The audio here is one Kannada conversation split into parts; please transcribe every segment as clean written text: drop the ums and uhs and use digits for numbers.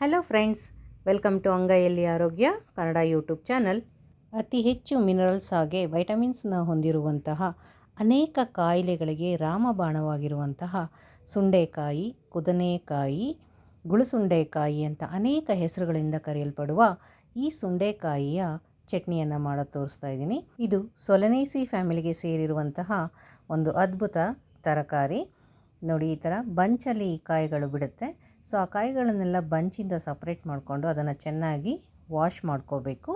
ಹಲೋ ಫ್ರೆಂಡ್ಸ್, ವೆಲ್ಕಮ್ ಟು ಅಂಗೈಯಲ್ಲಿ ಆರೋಗ್ಯ ಕನ್ನಡ ಯೂಟ್ಯೂಬ್ ಚಾನಲ್. ಅತಿ ಹೆಚ್ಚು ಮಿನರಲ್ಸ್ ಹಾಗೆ ವೈಟಮಿನ್ಸ್ನ ಹೊಂದಿರುವಂತಹ ಅನೇಕ ಕಾಯಿಲೆಗಳಿಗೆ ರಾಮಬಾಣವಾಗಿರುವಂತಹ ಸುಂಡೆಕಾಯಿ, ಕುದನೆಕಾಯಿ, ಗುಳುಸುಂಡೆಕಾಯಿ ಅಂತ ಅನೇಕ ಹೆಸರುಗಳಿಂದ ಕರೆಯಲ್ಪಡುವ ಈ ಸುಂಡೆಕಾಯಿಯ ಚಟ್ನಿಯನ್ನು ಮಾಡೋದು ತೋರಿಸ್ತಾ ಇದ್ದೀನಿ. ಇದು ಸೊಲನೇಸಿ ಫ್ಯಾಮಿಲಿಗೆ ಸೇರಿರುವಂತಹ ಒಂದು ಅದ್ಭುತ ತರಕಾರಿ. ನೋಡಿ, ಈ ಥರ ಬಂಚಲ್ಲಿ ಕಾಯಿಗಳು ಬಿಡುತ್ತೆ. ಸೊ ಆ ಕಾಯಿಗಳನ್ನೆಲ್ಲ ಬಂಚಿಂದ ಸಪ್ರೇಟ್ ಮಾಡಿಕೊಂಡು ಅದನ್ನು ಚೆನ್ನಾಗಿ ವಾಶ್ ಮಾಡ್ಕೋಬೇಕು.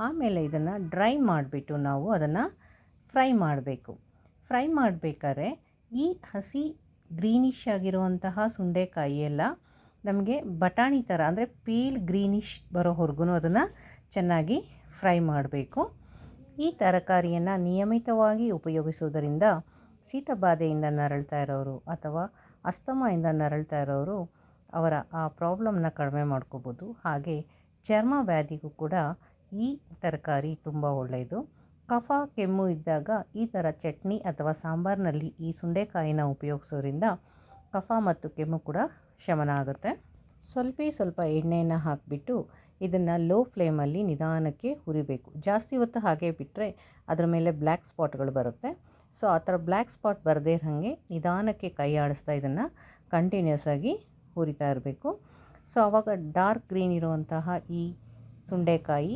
ಆಮೇಲೆ ಇದನ್ನು ಡ್ರೈ ಮಾಡಿಬಿಟ್ಟು ನಾವು ಅದನ್ನು ಫ್ರೈ ಮಾಡಬೇಕು. ಫ್ರೈ ಮಾಡಬೇಕಾದ್ರೆ ಈ ಹಸಿ ಗ್ರೀನಿಷ್ ಆಗಿರುವಂತಹ ಸುಂಡೆಕಾಯಿ ಎಲ್ಲ ನಮಗೆ ಬಟಾಣಿ ಥರ ಅಂದರೆ ಪೀಲ್ ಗ್ರೀನಿಷ್ ಬರೋವರೆಗೂ ಅದನ್ನು ಚೆನ್ನಾಗಿ ಫ್ರೈ ಮಾಡಬೇಕು. ಈ ತರಕಾರಿಯನ್ನು ನಿಯಮಿತವಾಗಿ ಉಪಯೋಗಿಸುವುದರಿಂದ ಶೀತಬಾಧೆಯಿಂದ ನರಳ್ತಾ ಇರೋರು ಅಥವಾ ಅಸ್ತಮಾಯಿಂದ ನರಳ್ತಾ ಇರೋರು ಅವರ ಆ ಪ್ರಾಬ್ಲಮ್ನ ಕಡಿಮೆ ಮಾಡ್ಕೋಬೋದು. ಹಾಗೆ ಚರ್ಮ ವ್ಯಾಧಿಗೂ ಕೂಡ ಈ ತರಕಾರಿ ತುಂಬ ಒಳ್ಳೆಯದು. ಕಫ ಕೆಮ್ಮು ಇದ್ದಾಗ ಈ ಥರ ಚಟ್ನಿ ಅಥವಾ ಸಾಂಬಾರಿನಲ್ಲಿ ಈ ಸುಂಡೆಕಾಯಿನ ಉಪಯೋಗಿಸೋದ್ರಿಂದ ಕಫ ಮತ್ತು ಕೆಮ್ಮು ಕೂಡ ಶಮನ ಆಗುತ್ತೆ. ಸ್ವಲ್ಪ ಎಣ್ಣೆಯನ್ನು ಹಾಕಿಬಿಟ್ಟು ಇದನ್ನು ಲೋ ಫ್ಲೇಮಲ್ಲಿ ನಿಧಾನಕ್ಕೆ ಹುರಿಬೇಕು. ಜಾಸ್ತಿ ಹೊತ್ತು ಹಾಗೆ ಬಿಟ್ಟರೆ ಅದರ ಮೇಲೆ ಬ್ಲ್ಯಾಕ್ ಸ್ಪಾಟ್ಗಳು ಬರುತ್ತೆ. ಸೊ ಆ ಥರ ಬ್ಲ್ಯಾಕ್ ಸ್ಪಾಟ್ ಬರದೇ ಇರೋಂಗೆ ನಿಧಾನಕ್ಕೆ ಕೈ ಆಡಿಸ್ತಾ ಇದನ್ನು ಕಂಟಿನ್ಯೂಸ್ ಆಗಿ ಹುರಿತಾ ಇರಬೇಕು. ಸೊ ಆವಾಗ ಡಾರ್ಕ್ ಗ್ರೀನ್ ಇರುವಂತಹ ಈ ಸುಂಡೆಕಾಯಿ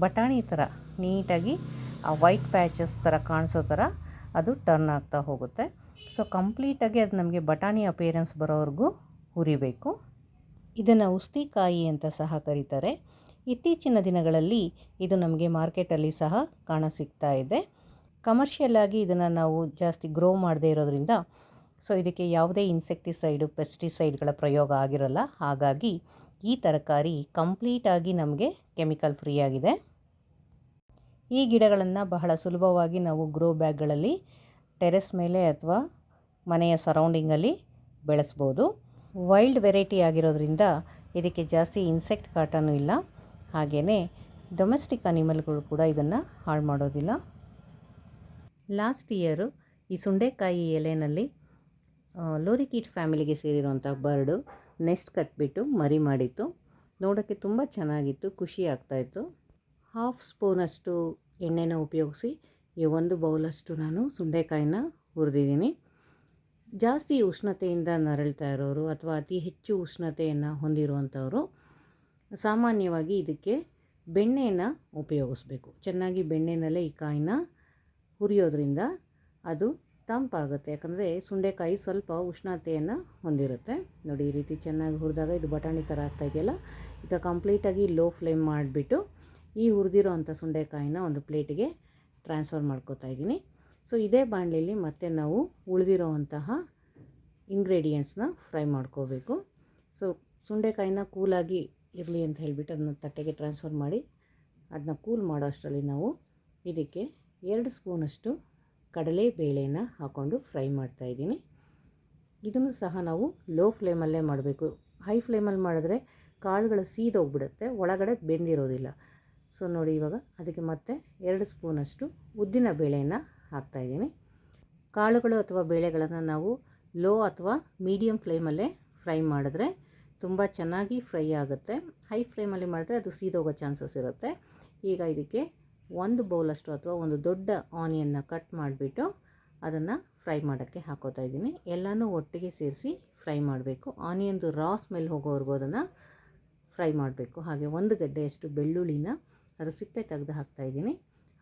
ಬಟಾಣಿ ಥರ ನೀಟಾಗಿ ಆ ವೈಟ್ ಪ್ಯಾಚಸ್ ಥರ ಕಾಣಿಸೋ ಥರ ಅದು ಟರ್ನ್ ಆಗ್ತಾ ಹೋಗುತ್ತೆ. ಸೊ ಕಂಪ್ಲೀಟಾಗಿ ಅದು ನಮಗೆ ಬಟಾಣಿ ಅಪಿಯರೆನ್ಸ್ ಬರೋವರೆಗೂ ಹುರಿಬೇಕು. ಇದನ್ನು ಉಸ್ತಿಕಾಯಿ ಅಂತ ಸಹ ಕರೀತಾರೆ. ಇತ್ತೀಚಿನ ದಿನಗಳಲ್ಲಿ ಇದು ನಮಗೆ ಮಾರ್ಕೆಟಲ್ಲಿ ಸಹ ಕಾಣಸಿಗ್ತಾ ಇದೆ. ಕಮರ್ಷಿಯಲ್ ಆಗಿ ಇದನ್ನು ನಾವು ಜಾಸ್ತಿ ಗ್ರೋ ಮಾಡದೇ ಇರೋದ್ರಿಂದ ಸೊ ಇದಕ್ಕೆ ಯಾವುದೇ ಇನ್ಸೆಕ್ಟಿಸೈಡು, ಪೆಸ್ಟಿಸೈಡ್ಗಳ ಪ್ರಯೋಗ ಆಗಿರೋಲ್ಲ. ಹಾಗಾಗಿ ಈ ತರಕಾರಿ ಕಂಪ್ಲೀಟಾಗಿ ನಮಗೆ ಕೆಮಿಕಲ್ ಫ್ರೀ ಆಗಿದೆ. ಈ ಗಿಡಗಳನ್ನು ಬಹಳ ಸುಲಭವಾಗಿ ನಾವು ಗ್ರೋ ಬ್ಯಾಗ್ಗಳಲ್ಲಿ ಟೆರೆಸ್ ಮೇಲೆ ಅಥವಾ ಮನೆಯ ಸರೌಂಡಿಂಗಲ್ಲಿ ಬೆಳೆಸ್ಬೋದು. ವೈಲ್ಡ್ ವೆರೈಟಿ ಆಗಿರೋದ್ರಿಂದ ಇದಕ್ಕೆ ಜಾಸ್ತಿ ಇನ್ಸೆಕ್ಟ್ ಕಾಟನೂ ಇಲ್ಲ. ಹಾಗೆಯೇ ಡೊಮೆಸ್ಟಿಕ್ ಅನಿಮಲ್ಗಳು ಕೂಡ ಇದನ್ನು ಹಾಳು ಮಾಡೋದಿಲ್ಲ. ಲಾಸ್ಟ್ ಇಯರು ಈ ಸುಂಡೆಕಾಯಿ ಎಲೆಯಲ್ಲಿ ಲೋರಿಕೀಟ್ ಫ್ಯಾಮಿಲಿಗೆ ಸೇರಿರುವಂಥ ಬರ್ಡು ನೆಸ್ಟ್ ಕಟ್ಬಿಟ್ಟು ಮರಿ ಮಾಡಿತ್ತು. ನೋಡೋಕ್ಕೆ ತುಂಬ ಚೆನ್ನಾಗಿತ್ತು, ಖುಷಿ ಆಗ್ತಾಯಿತ್ತು. 1/2 ಸ್ಪೂನಷ್ಟು ಎಣ್ಣೆನ ಉಪಯೋಗಿಸಿ ಈ 1 ಬೌಲಷ್ಟು ನಾನು ಸುಂಡೆಕಾಯಿನ ಹುರಿದಿದ್ದೀನಿ. ಜಾಸ್ತಿ ಉಷ್ಣತೆಯಿಂದ ನರಳ್ತಾ ಇರೋರು ಅಥವಾ ಅತಿ ಹೆಚ್ಚು ಉಷ್ಣತೆಯನ್ನು ಹೊಂದಿರುವಂಥವರು ಸಾಮಾನ್ಯವಾಗಿ ಇದಕ್ಕೆ ಬೆಣ್ಣೆಯನ್ನು ಉಪಯೋಗಿಸ್ಬೇಕು. ಚೆನ್ನಾಗಿ ಬೆಣ್ಣೆನಲ್ಲೇ ಈ ಕಾಯಿನ ಹುರಿಯೋದ್ರಿಂದ ಅದು ತಂಪಾಗುತ್ತೆ. ಯಾಕಂದರೆ ಸುಂಡೆಕಾಯಿ ಸ್ವಲ್ಪ ಉಷ್ಣತೆಯನ್ನು ಹೊಂದಿರುತ್ತೆ. ನೋಡಿ, ಈ ರೀತಿ ಚೆನ್ನಾಗಿ ಹುರಿದಾಗ ಇದು ಬಟಾಣಿ ಥರ ಆಗ್ತಾಯಿದೆಯಲ್ಲ. ಈಗ ಕಂಪ್ಲೀಟಾಗಿ ಲೋ ಫ್ಲೇಮ್ ಮಾಡಿಬಿಟ್ಟು ಈ ಹುರಿದಿರೋ ಅಂಥ ಸುಂಡೆಕಾಯಿನ ಒಂದು ಪ್ಲೇಟಿಗೆ ಟ್ರಾನ್ಸ್ಫರ್ ಮಾಡ್ಕೋತಾ ಇದ್ದೀನಿ. ಸೊ ಇದೇ ಬಾಣಲೆಯಲ್ಲಿ ಮತ್ತೆ ನಾವು ಉಳಿದಿರೋ ಅಂತಹ ಇಂಗ್ರೀಡಿಯೆಂಟ್ಸ್ನ ಫ್ರೈ ಮಾಡ್ಕೋಬೇಕು. ಸೊ ಸುಂಡೆಕಾಯಿನ ಕೂಲಾಗಿ ಇರಲಿ ಅಂತ ಹೇಳಿಬಿಟ್ಟು ಅದನ್ನ ತಟ್ಟೆಗೆ ಟ್ರಾನ್ಸ್ಫರ್ ಮಾಡಿ ಅದನ್ನ ಕೂಲ್ ಮಾಡೋ ಅಷ್ಟರಲ್ಲಿ ನಾವು ಇದಕ್ಕೆ 2 ಸ್ಪೂನಷ್ಟು ಕಡಲೆ ಬೇಳೆನ ಹಾಕ್ಕೊಂಡು ಫ್ರೈ ಮಾಡ್ತಾಯಿದ್ದೀನಿ. ಇದನ್ನು ಸಹ ನಾವು ಲೋ ಫ್ಲೇಮಲ್ಲೇ ಮಾಡಬೇಕು. ಹೈ ಫ್ಲೇಮಲ್ಲಿ ಮಾಡಿದ್ರೆ ಕಾಳುಗಳು ಸೀದೋಗ್ಬಿಡುತ್ತೆ, ಒಳಗಡೆ ಬೆಂದಿರೋದಿಲ್ಲ. ಸೊ ನೋಡಿ, ಇವಾಗ ಅದಕ್ಕೆ ಮತ್ತೆ 2 ಸ್ಪೂನಷ್ಟು ಉದ್ದಿನ ಬೇಳೆಯನ್ನು ಹಾಕ್ತಾಯಿದ್ದೀನಿ. ಕಾಳುಗಳು ಅಥವಾ ಬೇಳೆಗಳನ್ನು ನಾವು ಲೋ ಅಥವಾ ಮೀಡಿಯಮ್ ಫ್ಲೇಮಲ್ಲೇ ಫ್ರೈ ಮಾಡಿದ್ರೆ ತುಂಬ ಚೆನ್ನಾಗಿ ಫ್ರೈ ಆಗುತ್ತೆ. ಹೈ ಫ್ಲೇಮಲ್ಲಿ ಮಾಡಿದ್ರೆ ಅದು ಸೀದೋಗೋ ಚಾನ್ಸಸ್ ಇರುತ್ತೆ. ಈಗ ಇದಕ್ಕೆ 1 ಬೌಲಷ್ಟು ಅಥವಾ ಒಂದು ದೊಡ್ಡ ಆನಿಯನ್ನ ಕಟ್ ಮಾಡಿಬಿಟ್ಟು ಅದನ್ನು ಫ್ರೈ ಮಾಡೋಕ್ಕೆ ಹಾಕೋತಾ ಇದ್ದೀನಿ. ಎಲ್ಲನೂ ಒಟ್ಟಿಗೆ ಸೇರಿಸಿ ಫ್ರೈ ಮಾಡಬೇಕು. ಆನಿಯನ್ದು ರಾ ಸ್ಮೆಲ್ ಹೋಗೋವರೆಗೂ ಅದನ್ನು ಫ್ರೈ ಮಾಡಬೇಕು. ಹಾಗೆ 1 ಗಡ್ಡೆಯಷ್ಟು ಬೆಳ್ಳುಳ್ಳಿನ ಅದರ ಸಿಪ್ಪೆ ತೆಗೆದು ಹಾಕ್ತಾಯಿದ್ದೀನಿ.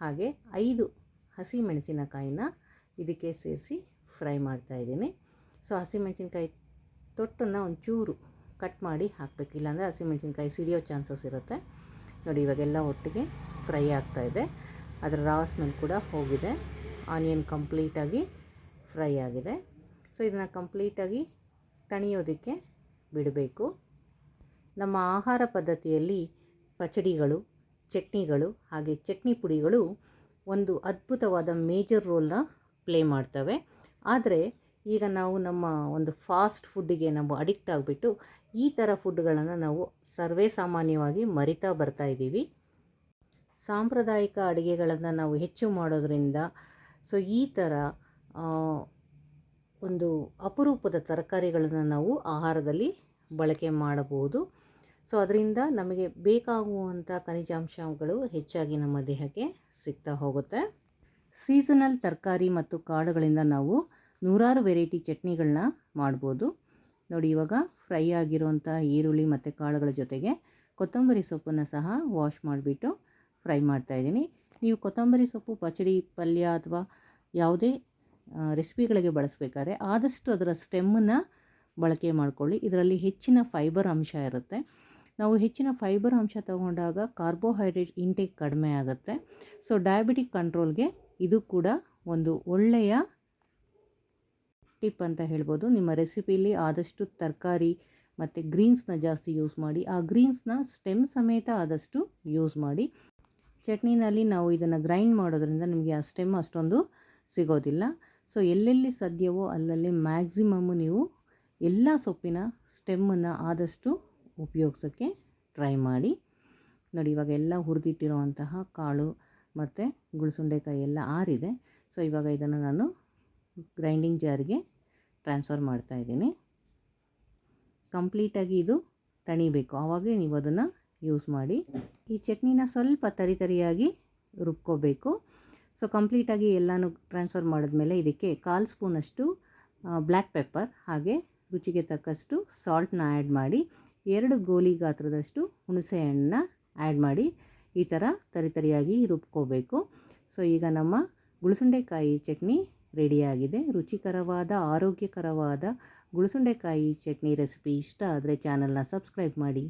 ಹಾಗೆ 5 ಹಸಿಮೆಣಸಿನಕಾಯಿನ ಇದಕ್ಕೆ ಸೇರಿಸಿ ಫ್ರೈ ಮಾಡ್ತಾಯಿದ್ದೀನಿ. ಸೊ ಹಸಿಮೆಣಸಿನ್ಕಾಯಿ ತೊಟ್ಟನ್ನು ಒಂಚೂರು ಕಟ್ ಮಾಡಿ ಹಾಕಬೇಕು, ಇಲ್ಲಾಂದರೆ ಹಸಿಮೆಣಸಿನ್ಕಾಯಿ ಸಿಡಿಯೋ ಚಾನ್ಸಸ್ ಇರುತ್ತೆ. ನೋಡಿ, ಇವಾಗೆಲ್ಲ ಒಟ್ಟಿಗೆ ಫ್ರೈ ಆಗ್ತಾಯಿದೆ. ಅದರ ರಾ ಸ್ಮೆಲ್ ಕೂಡ ಹೋಗಿದೆ. ಆನಿಯನ್ ಕಂಪ್ಲೀಟಾಗಿ ಫ್ರೈ ಆಗಿದೆ. ಸೊ ಇದನ್ನು ಕಂಪ್ಲೀಟಾಗಿ ತಣಿಯೋದಕ್ಕೆ ಬಿಡಬೇಕು. ನಮ್ಮ ಆಹಾರ ಪದ್ಧತಿಯಲ್ಲಿ ಪಚಡಿಗಳು, ಚಟ್ನಿಗಳು ಹಾಗೆ ಚಟ್ನಿ ಪುಡಿಗಳು ಒಂದು ಅದ್ಭುತವಾದ ಮೇಜರ್ ರೋಲ್ನ ಪ್ಲೇ ಮಾಡ್ತವೆ. ಆದರೆ ಈಗ ನಾವು ನಮ್ಮ ಒಂದು ಫಾಸ್ಟ್ ಫುಡ್ಡಿಗೆ ನಾವು ಅಡಿಕ್ಟ್ ಆಗಿಬಿಟ್ಟು ಈ ಥರ ಫುಡ್ಗಳನ್ನು ನಾವು ಸರ್ವೇ ಸಾಮಾನ್ಯವಾಗಿ ಮರಿತಾ ಬರ್ತಾ ಇದ್ದೀವಿ. ಸಾಂಪ್ರದಾಯಿಕ ಅಡುಗೆಗಳನ್ನು ನಾವು ಹೆಚ್ಚು ಮಾಡೋದ್ರಿಂದ ಸೊ ಈ ಥರ ಒಂದು ಅಪರೂಪದ ತರಕಾರಿಗಳನ್ನು ನಾವು ಆಹಾರದಲ್ಲಿ ಬಳಕೆ ಮಾಡಬಹುದು. ಸೊ ಅದರಿಂದ ನಮಗೆ ಬೇಕಾಗುವಂಥ ಖನಿಜಾಂಶಗಳು ಹೆಚ್ಚಾಗಿ ನಮ್ಮ ದೇಹಕ್ಕೆ ಸಿಗ್ತಾ ಹೋಗುತ್ತೆ. ಸೀಸನಲ್ ತರಕಾರಿ ಮತ್ತು ಕಾಳುಗಳಿಂದ ನಾವು ನೂರಾರು ವೆರೈಟಿ ಚಟ್ನಿಗಳನ್ನ ಮಾಡ್ಬೋದು. ನೋಡಿ, ಇವಾಗ ಫ್ರೈ ಆಗಿರುವಂಥ ಈರುಳ್ಳಿ ಮತ್ತು ಕಾಳುಗಳ ಜೊತೆಗೆ ಕೊತ್ತಂಬರಿ ಸೊಪ್ಪನ್ನು ಸಹ ವಾಶ್ ಮಾಡಿಬಿಟ್ಟು ಫ್ರೈ ಮಾಡ್ತಾಯಿದ್ದೀನಿ. ನೀವು ಕೊತ್ತಂಬರಿ ಸೊಪ್ಪು ಪಚಡಿ, ಪಲ್ಯ ಅಥವಾ ಯಾವುದೇ ರೆಸಿಪಿಗಳಿಗೆ ಬಳಸಬೇಕಾದ್ರೆ ಆದಷ್ಟು ಅದರ ಸ್ಟೆಮ್ಮನ್ನು ಬಳಕೆ ಮಾಡಿಕೊಳ್ಳಿ. ಇದರಲ್ಲಿ ಹೆಚ್ಚಿನ ಫೈಬರ್ ಅಂಶ ಇರುತ್ತೆ. ನಾವು ಹೆಚ್ಚಿನ ಫೈಬರ್ ಅಂಶ ತಗೊಂಡಾಗ ಕಾರ್ಬೋಹೈಡ್ರೇಟ್ ಇಂಟೇಕ್ ಕಡಿಮೆ ಆಗುತ್ತೆ. ಸೊ ಡಯಾಬಿಟಿಕ್ ಕಂಟ್ರೋಲ್ಗೆ ಇದು ಕೂಡ ಒಂದು ಒಳ್ಳೆಯ ಟಿಪ್ ಅಂತ ಹೇಳ್ಬೋದು. ನಿಮ್ಮ ರೆಸಿಪಿಲಿ ಆದಷ್ಟು ತರಕಾರಿ ಮತ್ತು ಗ್ರೀನ್ಸ್ನ ಜಾಸ್ತಿ ಯೂಸ್ ಮಾಡಿ. ಆ ಗ್ರೀನ್ಸ್ನ ಸ್ಟೆಮ್ ಸಮೇತ ಆದಷ್ಟು ಯೂಸ್ ಮಾಡಿ. ಚಟ್ನಿನಲ್ಲಿ ನಾವು ಇದನ್ನು ಗ್ರೈಂಡ್ ಮಾಡೋದ್ರಿಂದ ನಿಮಗೆ ಆ ಸ್ಟೆಮ್ ಅಷ್ಟೊಂದು ಸಿಗೋದಿಲ್ಲ. ಸೊ ಎಲ್ಲೆಲ್ಲಿ ಸಾಧ್ಯವೋ ಅಲ್ಲಲ್ಲಿ ಮ್ಯಾಕ್ಸಿಮಮ್ಮು ನೀವು ಎಲ್ಲ ಸೊಪ್ಪಿನ ಸ್ಟೆಮ್ಮನ್ನು ಆದಷ್ಟು ಉಪಯೋಗಿಸೋಕ್ಕೆ ಟ್ರೈ ಮಾಡಿ. ನೋಡಿ, ಇವಾಗ ಎಲ್ಲ ಹುರಿದಿಟ್ಟಿರುವಂತಹ ಕಾಳು ಮತ್ತು ಗುಳಸುಂಡೆಕಾಯಿ ಎಲ್ಲ ಆರಿದೆ. ಸೊ ಇವಾಗ ಇದನ್ನು ನಾನು ಗ್ರೈಂಡಿಂಗ್ ಜಾರಿಗೆ ಟ್ರಾನ್ಸ್ಫರ್ ಮಾಡ್ತಾಯಿದ್ದೀನಿ. ಕಂಪ್ಲೀಟಾಗಿ ಇದು ತಣಿಬೇಕು, ಆವಾಗಲೇ ನೀವು ಅದನ್ನು ಯೂಸ್ ಮಾಡಿ. ಈ ಚಟ್ನಿನ ಸ್ವಲ್ಪ ತರಿಯಾಗಿ ರುಬ್ಕೋಬೇಕು. ಸೊ ಕಂಪ್ಲೀಟಾಗಿ ಎಲ್ಲನೂ ಟ್ರಾನ್ಸ್ಫರ್ ಮಾಡಿದ್ಮೇಲೆ ಇದಕ್ಕೆ 1/4 ಸ್ಪೂನಷ್ಟು ಬ್ಲ್ಯಾಕ್ ಪೆಪ್ಪರ್ ಹಾಗೆ ರುಚಿಗೆ ತಕ್ಕಷ್ಟು ಸಾಲ್ಟ್ನ ಆ್ಯಡ್ ಮಾಡಿ 2 ಗೋಲಿ ಗಾತ್ರದಷ್ಟು ಹುಣಸೆ ಹಣ್ಣನ್ನ ಆ್ಯಡ್ ಮಾಡಿ ಈ ಥರ ತರಿಯಾಗಿ ರುಬ್ಕೋಬೇಕು. ಸೊ ಈಗ ನಮ್ಮ ಗುಳಸುಂಡೆಕಾಯಿ ಚಟ್ನಿ ರೆಡಿಯಾಗಿದೆ. ರುಚಿಕರವಾದ ಆರೋಗ್ಯಕರವಾದ ಗುಳಸುಂಡೆಕಾಯಿ ಚಟ್ನಿ ರೆಸಿಪಿ ಇಷ್ಟ ಆದರೆ ಚಾನಲ್ನ ಸಬ್ಸ್ಕ್ರೈಬ್ ಮಾಡಿ.